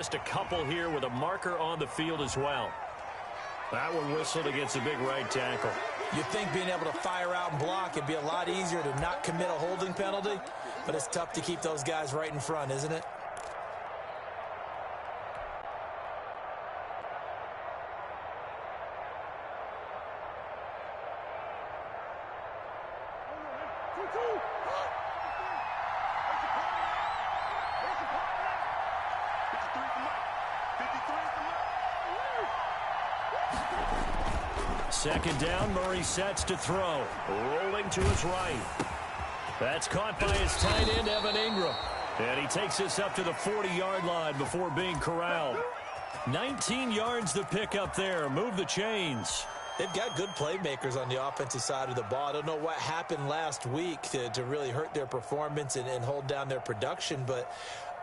Just a couple here with a marker on the field as well. That one whistled against a big right tackle. You'd think being able to fire out and block it'd be a lot easier to not commit a holding penalty, but it's tough to keep those guys right in front, isn't it? Second down, Murray sets to throw. Rolling to his right. That's caught by his tight end, Evan Ingram. And he takes this up to the 40-yard line before being corralled. 19 yards to pick up there. Move the chains. They've got good playmakers on the offensive side of the ball. I don't know what happened last week to really hurt their performance and hold down their production, but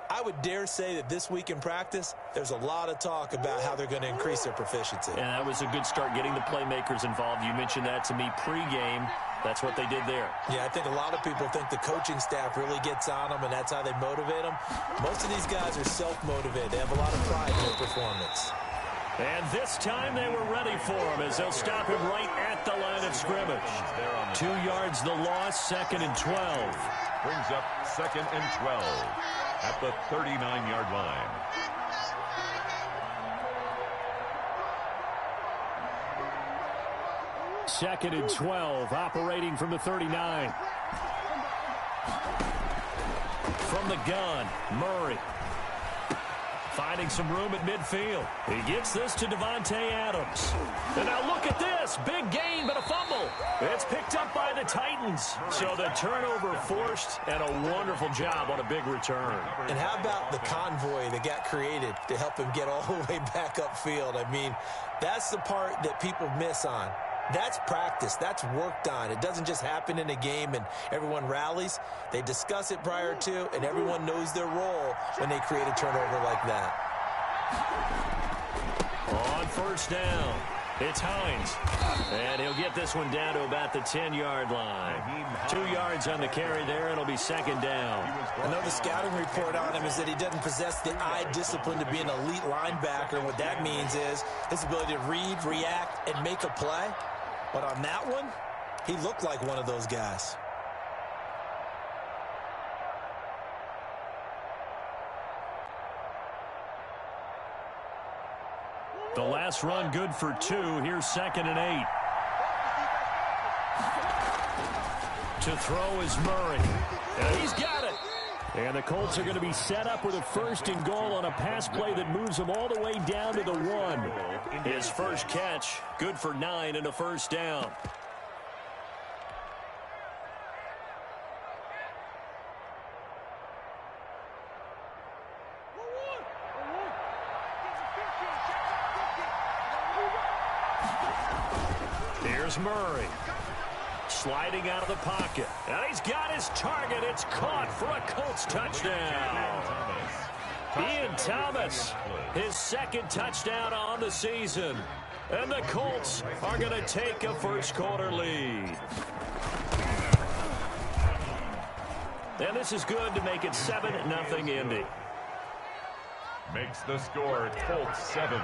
I would dare say that this week in practice, there's a lot of talk about how they're going to increase their proficiency. And that was a good start getting the playmakers involved. You mentioned that to me pregame. That's what they did there. Yeah, I think a lot of people think the coaching staff really gets on them, and that's how they motivate them. Most of these guys are self-motivated. They have a lot of pride in their performance. And this time they were ready for him as they'll stop him right at the line of scrimmage. 2 yards the loss, 2nd and 12. Brings up 2nd and 12 at the 39-yard line. Second and 12, operating from the 39. From the gun, Murray. Finding some room at midfield. He gets this to Davante Adams. And now look at this. Big gain, but a fumble. It's picked up by the Titans. So the turnover forced, and a wonderful job on a big return. And how about the convoy that got created to help him get all the way back upfield? I mean, that's the part that people miss on. That's practice. That's worked on. It doesn't just happen in a game and everyone rallies. They discuss it prior to, and everyone knows their role when they create a turnover like that. On first down, it's Hines. And he'll get this one down to about the 10-yard line. 2 yards on the carry there. It'll be 2nd down. I know the scouting report on him is that he doesn't possess the eye discipline to be an elite linebacker. What that means is his ability to read, react, and make a play. But on that one, he looked like one of those guys. The last run good for 2. Here's 2nd and 8. To throw is Murray. And he's got it. And the Colts are going to be set up with a 1st and goal on a pass play that moves them all the way down to the 1. His first catch, good for 9 and a 1st down. Here's Murray. Sliding out of the pocket. And he's got his target. It's caught for a Colts touchdown. Ian Thomas, his 2nd touchdown on the season. And the Colts are going to take a first-quarter lead. And this is good to make it 7-0 Indy. Makes the score Colts 7,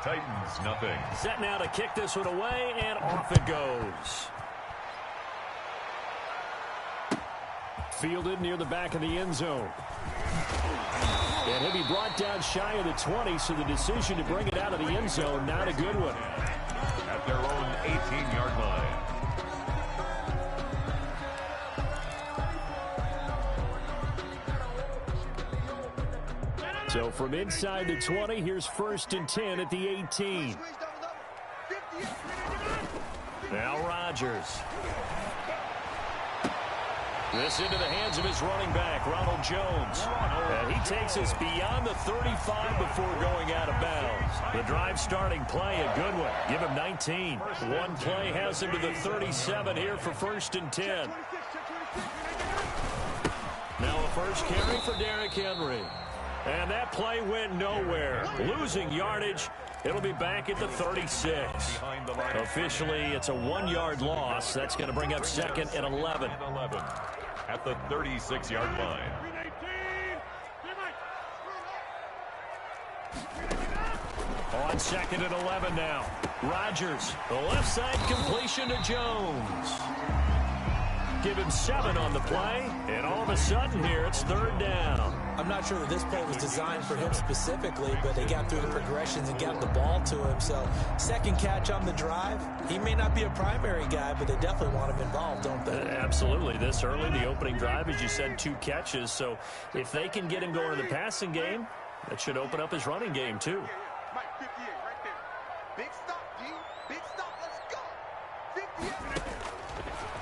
Titans nothing. Set now to kick this one away, and off it goes. Fielded near the back of the end zone. And he'll be brought down shy of the 20, so the decision to bring it out of the end zone, not a good one. At their own 18-yard line. So from inside the 20, here's 1st and 10 at the 18. Now Rodgers. This into the hands of his running back, Ronald Jones. And he takes us beyond the 35 before going out of bounds. The drive starting play, a good one. Give him 19. One play has him to the 37 here for 1st and 10. Now a first carry for Derrick Henry. And that play went nowhere. Losing yardage. It'll be back at the 36. Officially, it's a 1-yard loss. That's going to bring up 2nd and 11. At the 36-yard line. On 2nd and 11 now. Rodgers, the left side completion to Jones. Give him 7 on the play, and all of a sudden here it's 3rd down. I'm not sure that this play was designed for him specifically, but they got through the progressions and got the ball to him. So, second catch on the drive. He may not be a primary guy, but they definitely want him involved, don't they? Absolutely. This early, the opening drive, as you said, 2 catches. So, if they can get him going in the passing game, that should open up his running game, too.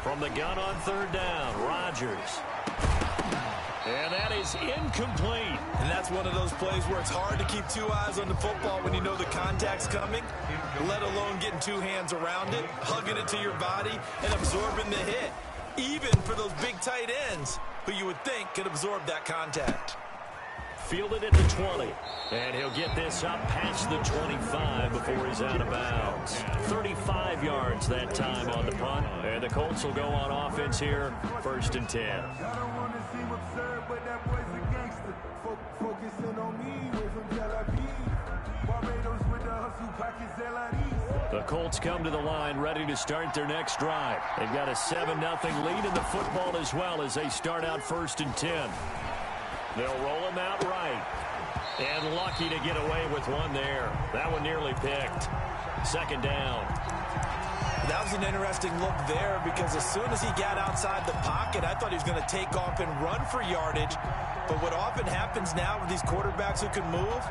From the gun on 3rd down, Rodgers. And that is incomplete. And that's one of those plays where it's hard to keep 2 eyes on the football when you know the contact's coming, let alone getting 2 hands around it, hugging it to your body, and absorbing the hit. Even for those big tight ends who you would think could absorb that contact. Fielded at the 20. And he'll get this up past the 25 before he's out of bounds. 35 yards that time on the punt. And the Colts will go on offense here, 1st and 10. The Colts come to the line ready to start their next drive. They've got a 7-0 lead in the football as well as they start out 1st and 10. They'll roll him out right. And lucky to get away with one there. That one nearly picked. 2nd down. That was an interesting look there because as soon as he got outside the pocket, I thought he was going to take off and run for yardage. But what often happens now with these quarterbacks who can move,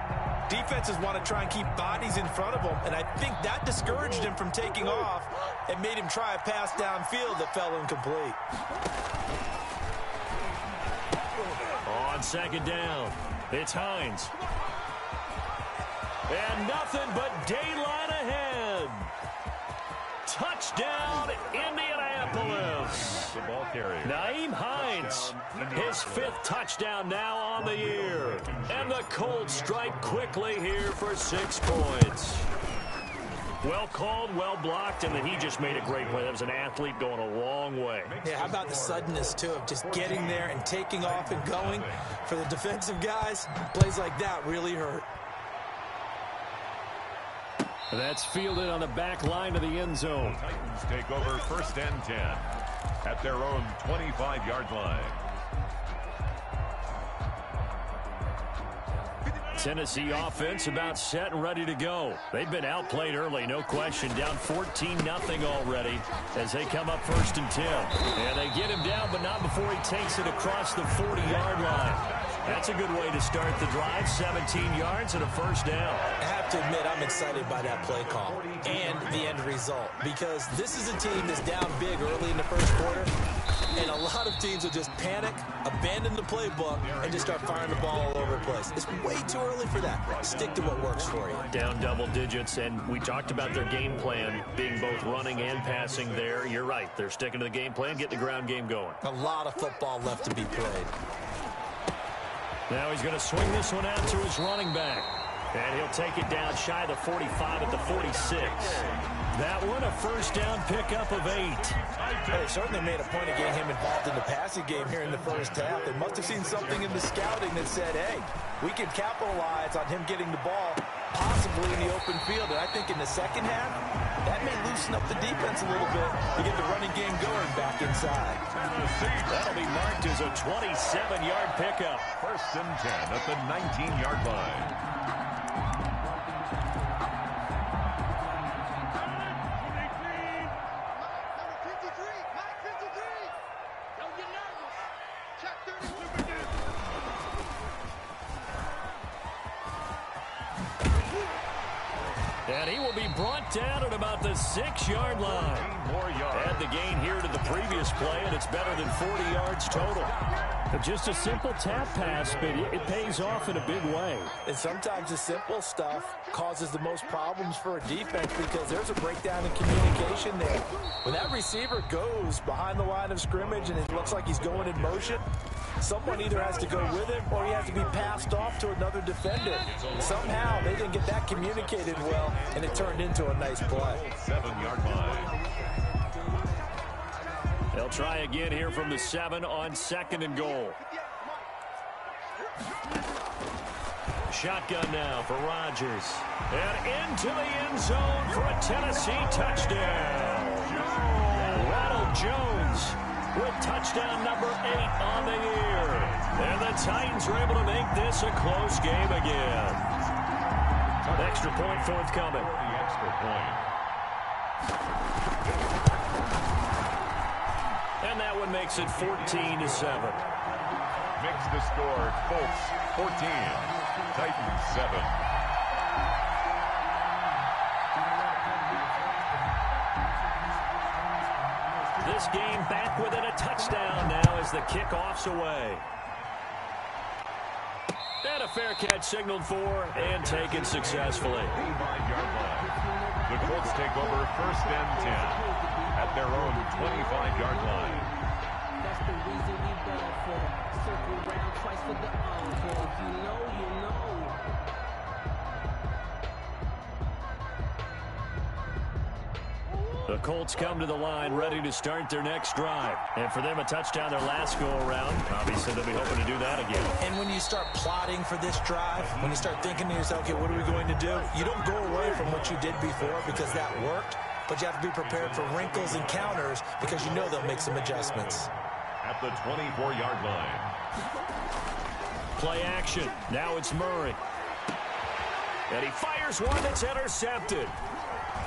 defenses want to try and keep bodies in front of them. And I think that discouraged him from taking off and made him try a pass downfield that fell incomplete. On 2nd down, it's Hines. And nothing but daylight ahead. Touchdown, Indianapolis. The ball carrier. Nyheim Hines, his 5th touchdown now on the year. And the Colts strike quickly here for 6 points. Well called, well blocked, and he just made a great play. That was an athlete going a long way. Yeah, how about the suddenness, too, of just getting there and taking off and going? For the defensive guys, plays like that really hurt. That's fielded on the back line of the end zone. The Titans take over 1st and 10 at their own 25-yard line. Tennessee offense about set and ready to go. They've been outplayed early, no question. Down 14-0 already as they come up 1st and 10. And they get him down, but not before he takes it across the 40-yard line. That's a good way to start the drive. 17 yards and a 1st down. I have to admit, I'm excited by that play call and the end result because this is a team that's down big early in the 1st quarter, and a lot of teams will just panic, abandon the playbook, and just start firing the ball all over the place. It's way too early for that. Stick to what works for you. Down double digits, and we talked about their game plan being both running and passing there. You're right. They're sticking to the game plan, getting the ground game going. A lot of football left to be played. Now he's going to swing this one out to his running back. And he'll take it down shy of the 45 at the 46. That one a 1st down pickup of 8. They certainly made a point of getting him involved in the passing game here in the 1st half. They must have seen something in the scouting that said, hey, we can capitalize on him getting the ball possibly in the open field. And I think in the 2nd half, that may loosen up the defense a little bit to get the running game going back inside. That'll be marked as a 27-yard pickup. 1st and 10 at the 19-yard line. And he will be brought down at about the 6-yard line. Add the gain here to the previous play, and it's better than 40 yards total. Just a simple tap pass, but it pays off in a big way. And sometimes the simple stuff causes the most problems for a defense because there's a breakdown in communication there. When that receiver goes behind the line of scrimmage and it looks like he's going in motion, someone either has to go with him or he has to be passed off to another defender. Somehow they didn't get that communicated well, and it turned into a nice play. 7-yard line. They'll try again here from the 7 on 2nd and goal. shotgun now for Rodgers. And into the end zone for a Tennessee touchdown. Ronald Jones with touchdown number 8 on the year. And the Titans are able to make this a close game again. An extra point forthcoming. The extra point. And that one makes it 14-7. Makes the score Colts 14, Titans 7. This game back within a touchdown now as the kickoff's away. And a fair catch signaled for and taken successfully. 5-yard line. The Colts take over 1st and 10 at their own 25-yard line. That's the reason we ball for. Circle round twice for the encore. You know, you know. The Colts come to the line ready to start their next drive. And for them, a touchdown their last go-around. Obviously, they'll be hoping to do that again. And when you start plotting for this drive, when you start thinking to yourself, okay, what are we going to do? You don't go away from what you did before because that worked, but you have to be prepared for wrinkles and counters because you know they'll make some adjustments. At the 24-yard line. Play action. Now it's Murray. And he fires one that's intercepted.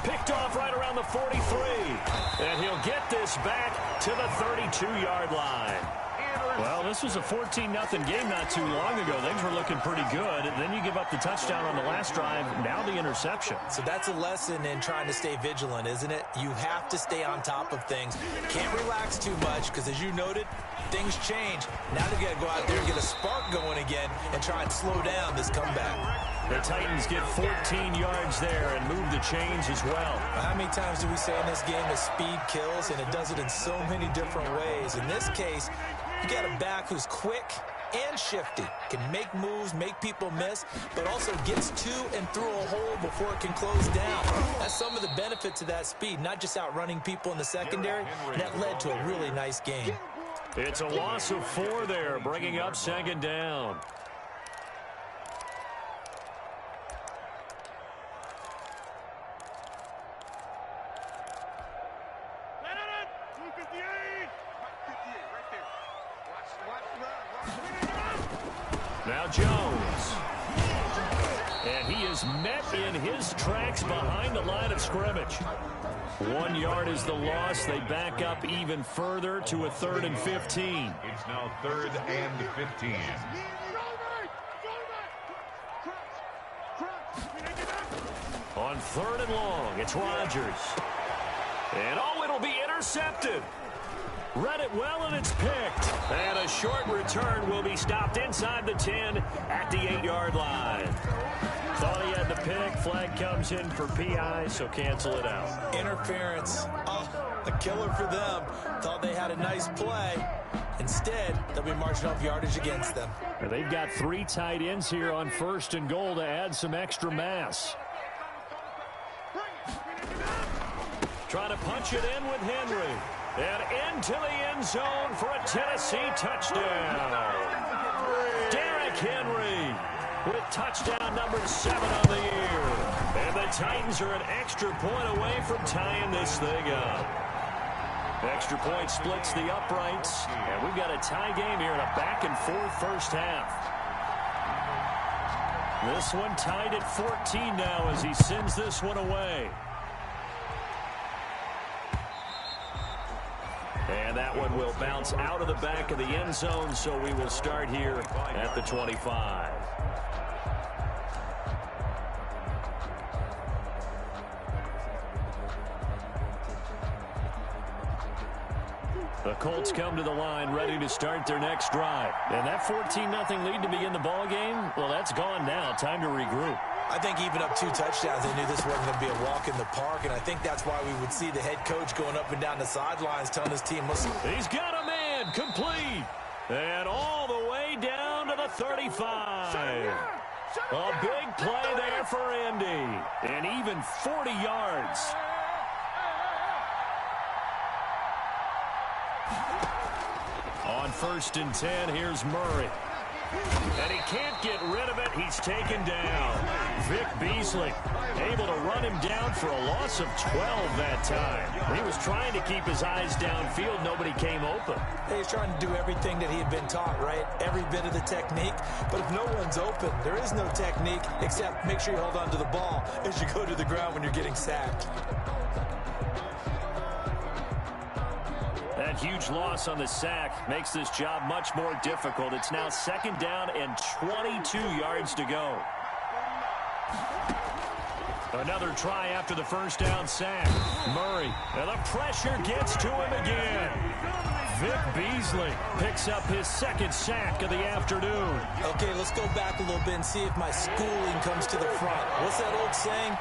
Picked off right around the 43. And he'll get this back to the 32-yard line. Well, this was a 14-0 game not too long ago. Things were looking pretty good. And then you give up the touchdown on the last drive. Now the interception. So that's a lesson in trying to stay vigilant, isn't it? You have to stay on top of things. Can't relax too much because, as you noted, things change. Now they've got to go out there and get a spark going again and try and slow down this comeback. The Titans get 14 yards there and move the chains as well. How many times do we say in this game that speed kills, and it does it in so many different ways? In this case, you got a back who's quick and shifty, can make moves, make people miss, but also gets to and through a hole before it can close down. That's some of the benefits of that speed, not just outrunning people in the secondary. That led to a really nice game. It's a loss of 4 there, bringing up 2nd down. Now Jones. And he is met in his tracks behind the line of scrimmage. 1 yard is the loss. They back up even further to a 3rd and 15. It's now 3rd and 15. On 3rd and long, it's Rodgers. And oh, it'll be intercepted. Read it well, and it's picked. And a short return will be stopped inside the 10 at the 8-yard line. Thought he had the pick. Flag comes in for PI, so cancel it out. Interference. Oh, a killer for them. Thought they had a nice play. Instead, they'll be marching off yardage against them. And they've got 3 tight ends here on 1st and goal to add some extra mass. Trying to punch it in with Henry. And into the end zone for a Tennessee touchdown. Derrick Henry with touchdown number 7 on the year. And the Titans are an extra point away from tying this thing up. Extra point splits the uprights. And we've got a tie game here in a back-and-forth first half. This one tied at 14 now as he sends this one away. And that one will bounce out of the back of the end zone, so we will start here at the 25. The Colts come to the line ready to start their next drive. And that 14-0 lead to begin the ball game, well, that's gone now. Time to regroup. I think even up 2 touchdowns, they knew this wasn't going to be a walk in the park, and I think that's why we would see the head coach going up and down the sidelines telling his team, listen. He's got a man complete. And all the way down to the 35. A big play there for Indy. And even 40 yards. On 1st and 10, here's Murray. And he can't get rid of it. He's taken down. Vic Beasley able to run him down for a loss of 12 that time. He was trying to keep his eyes downfield. Nobody came open. He's trying to do everything that he had been taught, right? Every bit of the technique. But if no one's open, there is no technique except make sure you hold on to the ball as you go to the ground when you're getting sacked. That huge loss on the sack makes this job much more difficult. It's now 2nd down and 22 yards to go. Another try after the first down sack. Murray, and the pressure gets to him again. Vic Beasley picks up his 2nd sack of the afternoon. Okay, let's go back a little bit and see if my schooling comes to the front. What's that old saying?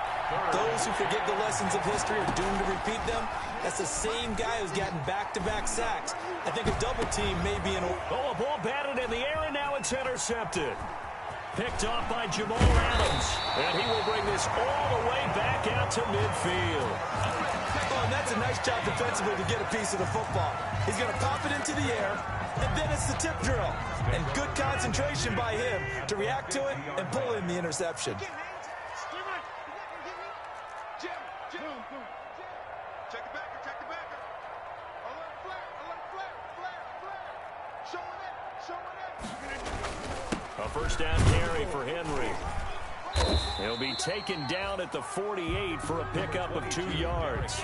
Those who forget the lessons of history are doomed to repeat them. That's the same guy who's gotten back-to-back sacks. I think a double team may be in a... Oh, a ball batted in the air, and now it's intercepted. Picked off by Jamal Adams. And he will bring this all the way back out to midfield. Oh, and that's a nice job defensively to get a piece of the football. He's going to pop it into the air, and then it's the tip drill. And good concentration by him to react to it and pull in the interception. Check the backer, check the backer. Alert flare, showing it. A first down carry for Henry. He'll be taken down at the 48 for a pickup of 2 yards.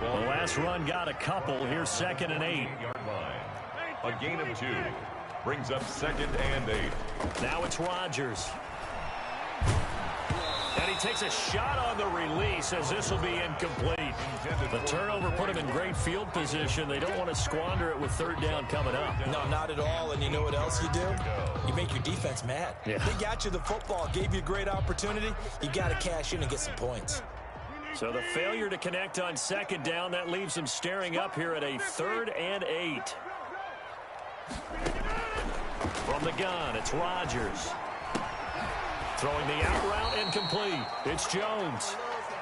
The last run got a couple. Here's 2nd and 8. A gain of 2 brings up 2nd and 8. Now it's Rodgers. And he takes a shot on the release as this will be incomplete. The turnover put him in great field position. They don't want to squander it with 3rd down coming up. No, not at all. And you know what else you do? You make your defense mad. Yeah. They got you the football, gave you a great opportunity. You got to cash in and get some points. So the failure to connect on 2nd down, that leaves him staring up here at a 3rd and 8. From the gun, it's Rodgers. Throwing the out route incomplete. It's Jones.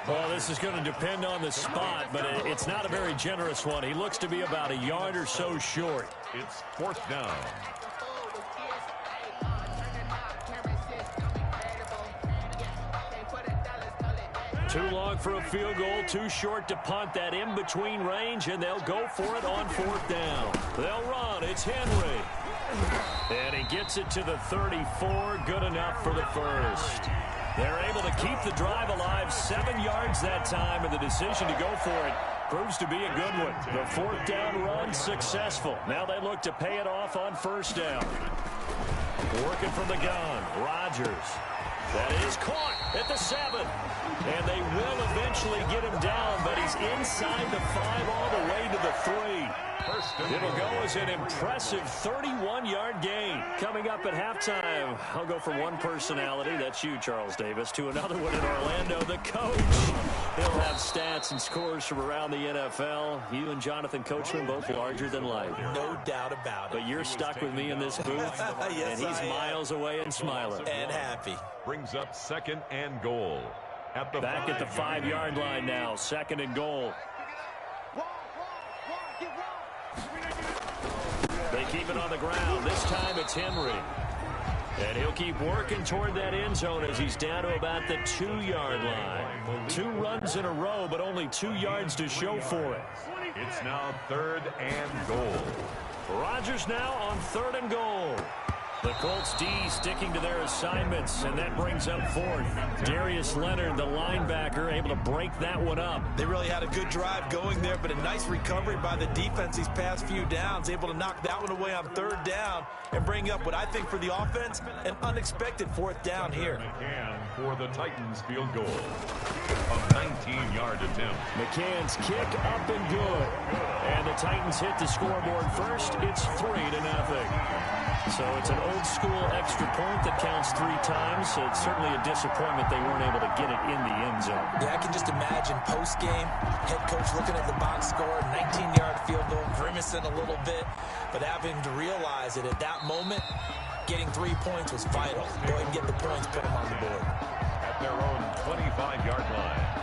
Well, this is going to depend on the spot, but it's not a very generous one. He looks to be about a yard or so short. It's 4th down. Too long for a field goal, too short to punt. That in-between range, and they'll go for it on 4th down. They'll run. It's Henry. And he gets it to the 34. Good enough for the first. They're able to keep the drive alive. 7 yards that time, and the decision to go for it proves to be a good one. The 4th down run successful. Now they look to pay it off on 1st down. Working from the gun, Rodgers. That is caught at the 7. And they will eventually get him down, but he's inside the 5 all the way to the 3. It'll go as an impressive 31-yard gain. Coming up at halftime, I'll go from one personality, that's you, Charles Davis, to another one in Orlando, the coach. He'll have stats and scores from around the NFL. You and Jonathan Coachman both larger than life. No doubt about it. But you're stuck with me in this booth, Yes, and he's miles away and smiling. And happy. Brings up 2nd and goal. Back at the 5-yard line now, 2nd and goal. They keep it on the ground. This time it's Henry. And he'll keep working toward that end zone as he's down to about the 2-yard line. 2 runs in a row, but only 2 yards to show for it. It's now 3rd and goal. Rodgers now on 3rd and goal. The Colts D sticking to their assignments, and that brings up 4th. Darius Leonard, the linebacker, able to break that one up. They really had a good drive going there, but a nice recovery by the defense these past few downs, able to knock that one away on 3rd down and bring up what I think for the offense, an unexpected 4th down here. McCann for the Titans field goal. A 19-yard attempt. McCann's kick up and good. And the Titans hit the scoreboard first. It's 3-0. So it's an old-school extra point that counts 3 times. So it's certainly a disappointment they weren't able to get it in the end zone. Yeah, I can just imagine post-game, head coach looking at the box score, 19-yard field goal, grimacing a little bit, but having to realize that at that moment, getting 3 points was vital. Go ahead and get the points, put them on the board. At their own 25-yard line.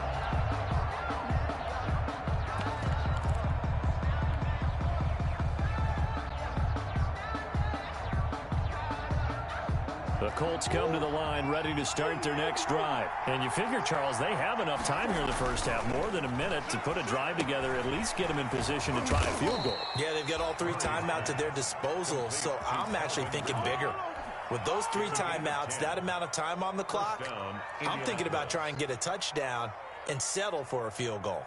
Colts come to the line ready to start their next drive. And you figure, Charles, they have enough time here in the first half, more than a minute, to put a drive together, at least get them in position to try a field goal. Yeah, they've got all 3 timeouts at their disposal, so I'm actually thinking bigger. With those 3 timeouts, that amount of time on the clock, I'm thinking about trying to get a touchdown and settle for a field goal.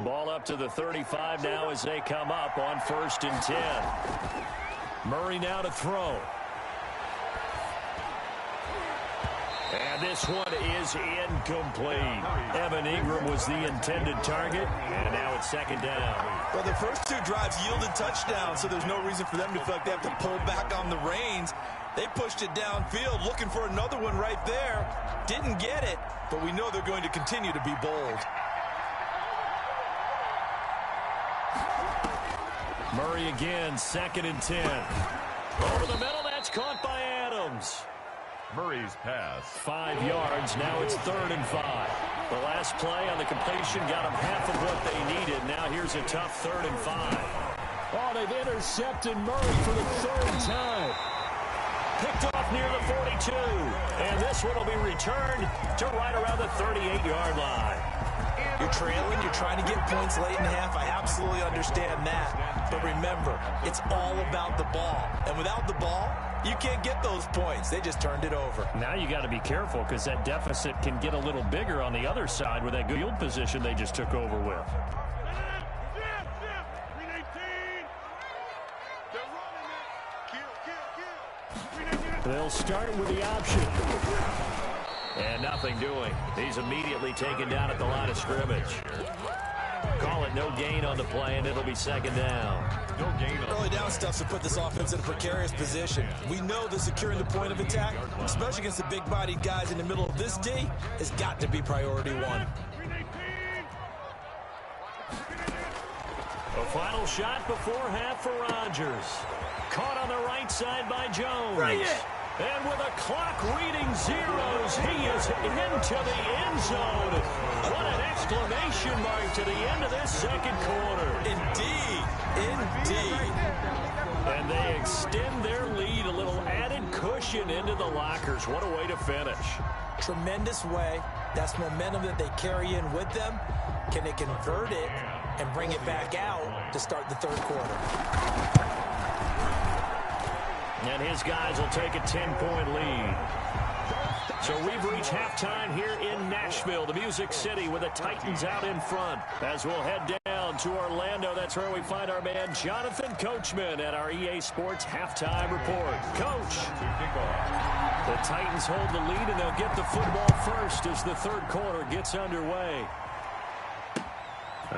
Ball up to the 35 now as they come up on 1st and 10. Murray now to throw. And this one is incomplete. Evan Ingram was the intended target, and now it's 2nd down. Well, the first 2 drives yielded touchdowns, so there's no reason for them to feel like they have to pull back on the reins. They pushed it downfield, looking for another one right there. Didn't get it, but we know they're going to continue to be bold. Murray again, 2nd and 10. Over the middle, that's caught by Adams. Murray's pass. 5 yards, now it's 3rd and 5. The last play on the completion got them half of what they needed. Now here's a tough 3rd and 5. Oh, they've intercepted Murray for the 3rd time. Picked off near the 42. And this one will be returned to right around the 38-yard line. You're trailing, you're trying to get points late in the half. I absolutely understand that. But remember, it's all about the ball. And without the ball, you can't get those points. They just turned it over. Now you got to be careful because that deficit can get a little bigger on the other side with that field position they just took over with. They'll start with the option. And nothing doing. He's immediately taken down at the line of scrimmage. Call it no gain on the play, and it'll be 2nd down. No gain on Early down stuff to put this offense in a precarious position. We know that securing the point of attack, especially against the big-bodied guys in the middle of this D, has got to be priority 1. A final shot before half for Rodgers. Caught on the right side by Jones. Bring it! And with a clock reading zeros, he is into the end zone. What an exclamation mark to the end of this 2nd quarter. Indeed. Indeed. And they extend their lead, a little added cushion into the lockers. What a way to finish. Tremendous way. That's momentum that they carry in with them. Can they convert it and bring it back out to start the 3rd quarter? And his guys will take a 10-point lead. So we've reached halftime here in Nashville, the Music City, with the Titans out in front. As we'll head down to Orlando, that's where we find our man Jonathan Coachman at our EA Sports Halftime Report. Coach, the Titans hold the lead, and they'll get the football first as the 3rd quarter gets underway.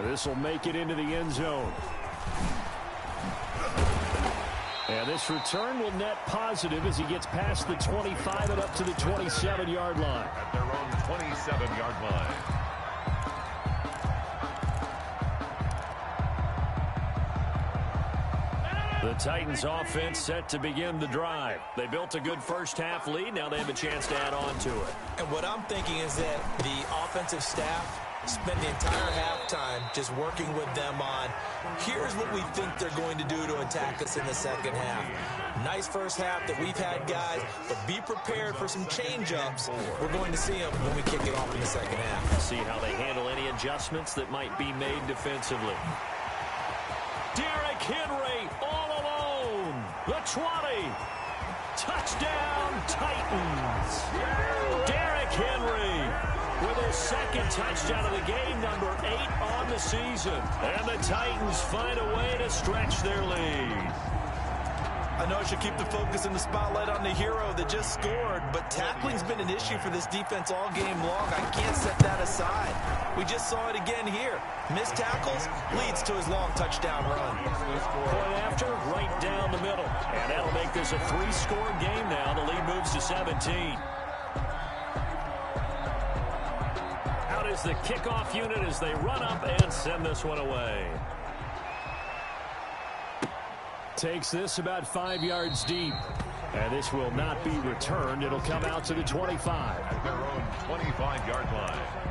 This will make it into the end zone. And this return will net positive as he gets past the 25 and up to the 27-yard line. at their own 27-yard line. The Titans offense set to begin the drive. They built a good first-half lead. Now they have a chance to add on to it. And what I'm thinking is that the offensive staff spend the entire halftime just working with them on, here's what we think they're going to do to attack us in the 2nd half. Nice first half that we've had, guys, but be prepared for some change-ups. We're going to see them when we kick it off in the 2nd half. See how they handle any adjustments that might be made defensively. Derrick Henry all alone. The 20. Touchdown, Titans. Derrick Henry with his 2nd touchdown of the game, number 8 on the season. And the Titans find a way to stretch their lead. I know I should keep the focus and the spotlight on the hero that just scored, but tackling's been an issue for this defense all game long. I can't set that aside. We just saw it again here. Missed tackles leads to his long touchdown run. Point after, right down the middle. And that'll make this a 3-score game now. The lead moves to 17. Out is the kickoff unit as they run up and send this one away. Takes this about 5 yards deep. And this will not be returned. It'll come out to the 25. At their own 25-yard line.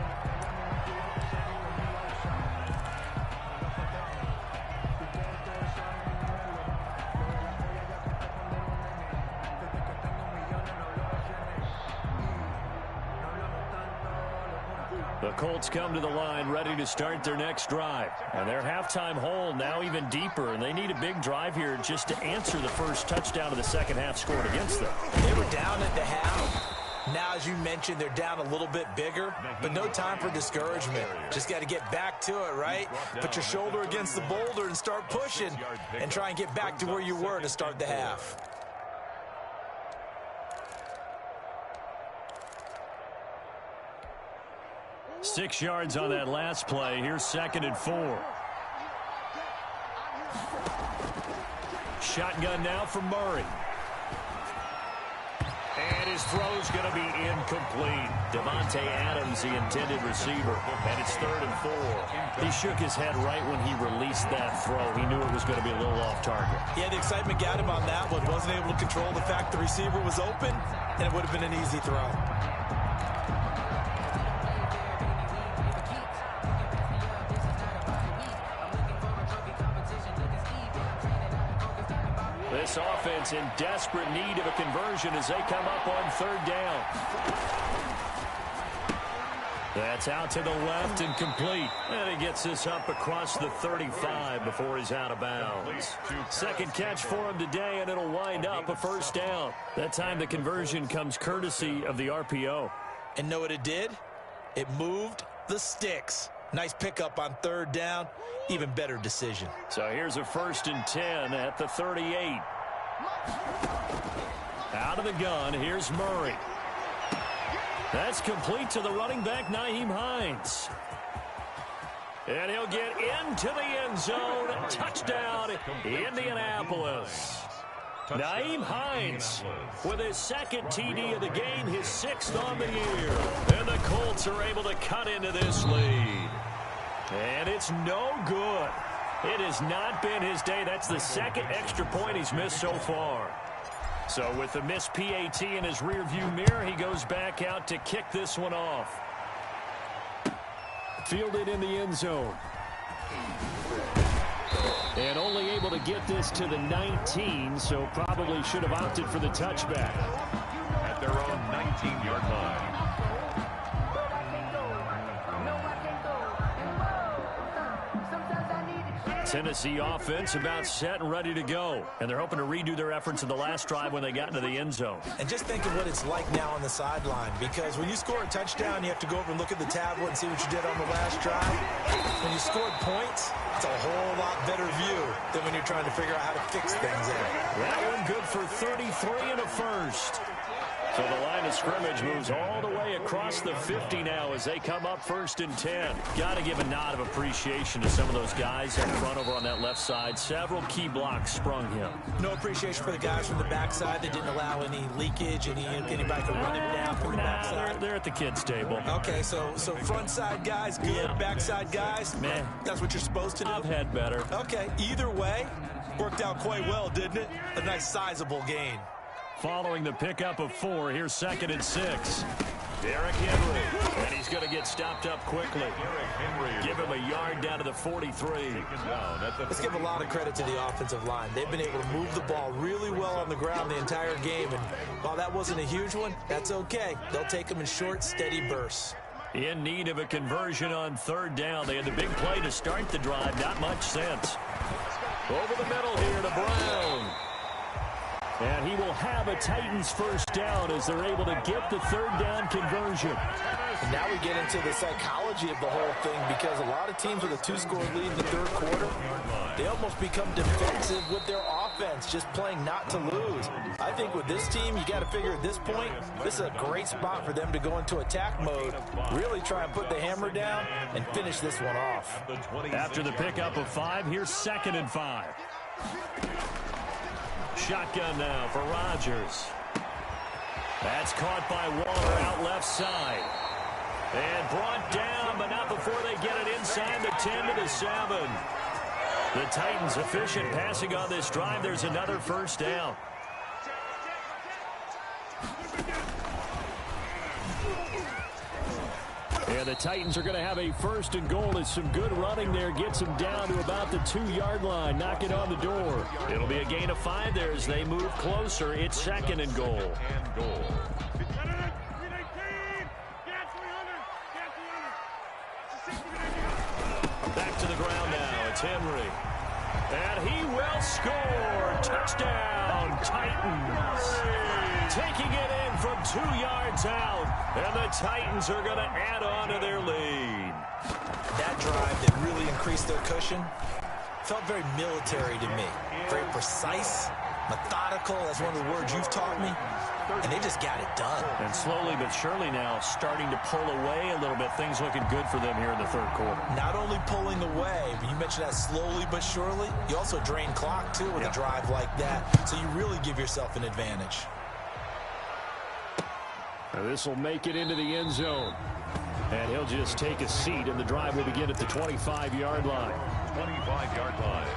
The Colts come to the line ready to start their next drive. And their halftime hole now even deeper, and they need a big drive here just to answer the first touchdown of the second half scored against them. They were down at the half. Now, as you mentioned, they're down a little bit bigger, but no time for discouragement. Just got to get back to it, right? Put your shoulder against the boulder and start pushing and try and get back to where you were to start the half. Six yards on that last play. Here's 2nd and 4. Shotgun now for Murray. And his throw's going to be incomplete. Davante Adams, the intended receiver. And it's 3rd and 4. He shook his head right when he released that throw. He knew it was going to be a little off target. Yeah, the excitement got him on that one. Wasn't able to control the fact the receiver was open, and it would have been an easy throw. This offense in desperate need of a conversion as they come up on 3rd down. That's out to the left and complete. And he gets this up across the 35 before he's out of bounds. Second catch for him today, and it'll wind up a 1st down. That time the conversion comes courtesy of the RPO. And know what it did? It moved the sticks. Nice pickup on 3rd down. Even better decision. So here's a 1st and 10 at the 38. Out of the gun, here's Murray. That's complete to the running back, Nyheim Hines. And he'll get into the end zone. Touchdown, Indianapolis. Nyheim Hines with his 2nd TD of the game, his 6th on the year. And the Colts are able to cut into this lead. And it's no good. It has not been his day. That's the 2nd extra point he's missed so far. So with the missed PAT in his rearview mirror, he goes back out to kick this one off. Fielded in the end zone. And only able to get this to the 19, so probably should have opted for the touchback. At their own 19-yard line. Tennessee offense about set and ready to go. And they're hoping to redo their efforts in the last drive when they got into the end zone. And just think of what it's like now on the sideline, because when you score a touchdown, you have to go over and look at the tablet and see what you did on the last drive. When you scored points, it's a whole lot better view than when you're trying to figure out how to fix things there. That one good for 33 and a 1st. So the line of scrimmage moves all the way across the 50 now as they come up 1st and 10. Got to give a nod of appreciation to some of those guys up front over on that left side. Several key blocks sprung him. No appreciation for the guys from the backside that didn't allow any leakage, anybody could run him down from the backside. They're at the kids' table. Okay, so front side guys, good. Yeah. Backside guys, man, that's what you're supposed to do. I've had better. Okay, either way, worked out quite well, didn't it? A nice sizable gain. Following the pickup of 4, here's 2nd and 6. Derrick Henry, and he's going to get stopped up quickly. Give him a yard down to the 43. Let's give a lot of credit to the offensive line. They've been able to move the ball really well on the ground the entire game, and while that wasn't a huge one, that's okay. They'll take them in short, steady bursts. In need of a conversion on 3rd down. They had the big play to start the drive. Not much sense. Over the middle here to Brown. And he will have a Titans 1st down as they're able to get the 3rd down conversion. And now we get into the psychology of the whole thing, because a lot of teams with a 2-score lead in the 3rd quarter, they almost become defensive with their offense, just playing not to lose. I think with this team, you got to figure at this point, this is a great spot for them to go into attack mode, really try and put the hammer down and finish this one off. After the pickup of 5, here's 2nd and 5. Shotgun now for Rodgers. That's caught by Waller out left side. And brought down, but not before they get it inside the 10 to the 7. The Titans efficient passing on this drive. There's another 1st down. And the Titans are going to have a 1st and goal as some good running there gets them down to about the 2-yard line, knocking on the door. It'll be a gain of 5 there as they move closer. It's 2nd and goal. Back to the ground now. It's Henry. And he will score. Touchdown, Titans. Taking it in from 2 yards out. And the Titans are going to add on to their lead. That drive that really increased their cushion felt very military to me. Very precise, methodical. That's one of the words you've taught me. And they just got it done. And slowly but surely now starting to pull away a little bit. Things looking good for them here in the third quarter. Not only pulling away, but you mentioned that slowly but surely. You also drain clock, too, with a drive like that. So you really give yourself an advantage. This will make it into the end zone. And he'll just take a seat, and the drive will begin at the 25-yard line. 25-yard line.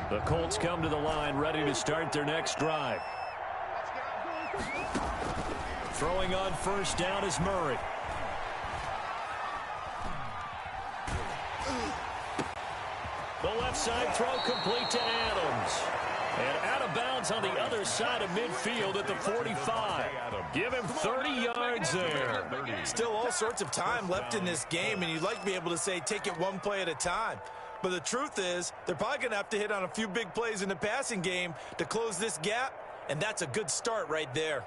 The Colts come to the line, ready to start their next drive. Throwing on first down is Murray. The left side throw complete to Adams. And out of bounds on the other side of midfield at the 45. Give him 30 yards there. Still all sorts of time left in this game, and you'd like to be able to say take it one play at a time. But the truth is, they're probably going to have to hit on a few big plays in the passing game to close this gap, and that's a good start right there.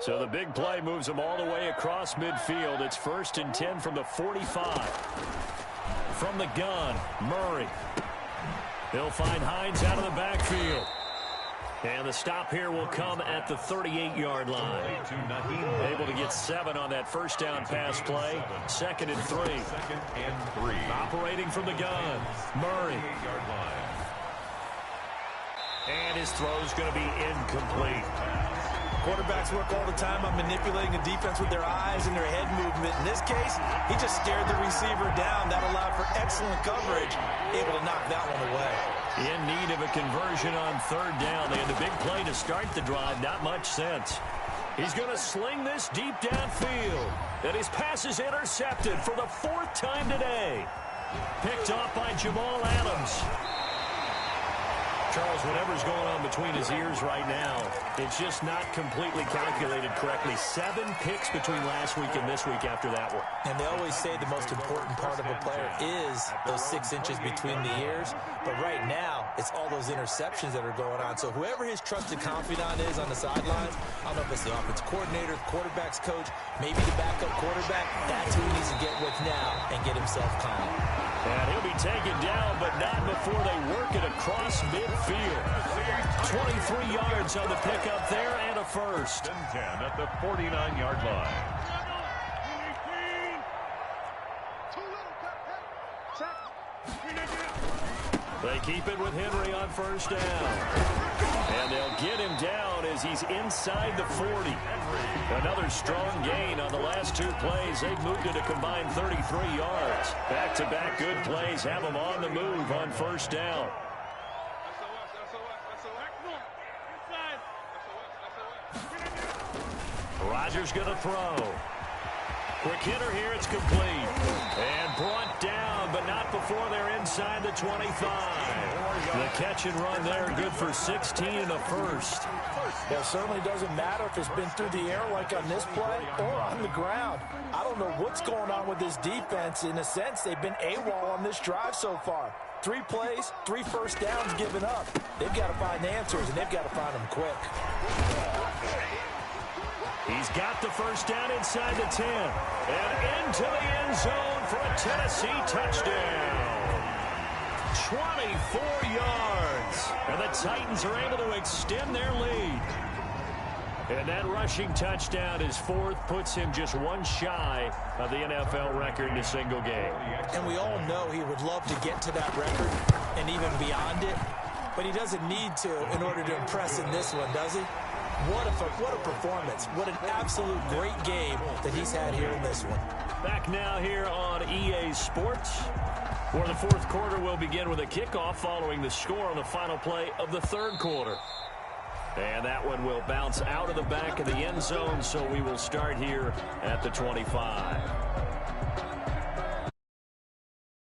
So the big play moves them all the way across midfield. It's 1st and 10 from the 45. From the gun, Murray. He'll find Hines out of the backfield. And the stop here will come at the 38-yard line. Able to get 7 on that first down pass play. 2nd and 3. Operating from the gun, Murray. And his throw's going to be incomplete. Quarterbacks work all the time on manipulating the defense with their eyes and their head movement. In this case, he just stared the receiver down. That allowed for excellent coverage, able to knock that one away. In need of a conversion on 3rd down. They had the big play to start the drive. Not much sense. He's going to sling this deep downfield. And his pass is intercepted for the 4th time today. Picked off by Jamal Adams. Charles, whatever's going on between his ears right now, it's just not completely calculated correctly. 7 picks between last week and this week after that one. And they always say the most important part of a player is those 6 inches between the ears. But right now, it's all those interceptions that are going on. So whoever his trusted confidant is on the sidelines, I don't know if it's the offense coordinator, quarterback's coach, maybe the backup quarterback, that's who he needs to get with now and get himself calm. And he'll be taken down, but not before they work it across midfield. 23 yards on the pickup there and a first. 10 at the 49-yard line. They keep it with Henry on first down. And they'll get him down as he's inside the 40. Another strong gain on the last 2 plays. They've moved it a combined 33 yards. Back-to-back good plays have them on the move on first down. Rodgers going to throw. Quick hitter here, it's complete. And brought down, but not before they're inside the 25. The catch and run there, good for 16 and a first. It certainly doesn't matter if it's been through the air like on this play or on the ground. I don't know what's going on with this defense. In a sense, they've been AWOL on this drive so far. 3 plays, 3 first downs given up. They've got to find answers, and they've got to find them quick. He's got the first down inside the 10. And into the end zone for a Tennessee touchdown. 24 yards. And the Titans are able to extend their lead. And that rushing touchdown, his 4th, puts him just 1 shy of the NFL record in a single game. And we all know he would love to get to that record and even beyond it. But he doesn't need to in order to impress in this one, does he? What a performance. What an absolute great game that he's had here in this one. Back now here on EA Sports, where the 4th quarter will begin with a kickoff following the score on the final play of the 3rd quarter. And that one will bounce out of the back of the end zone, so we will start here at the 25.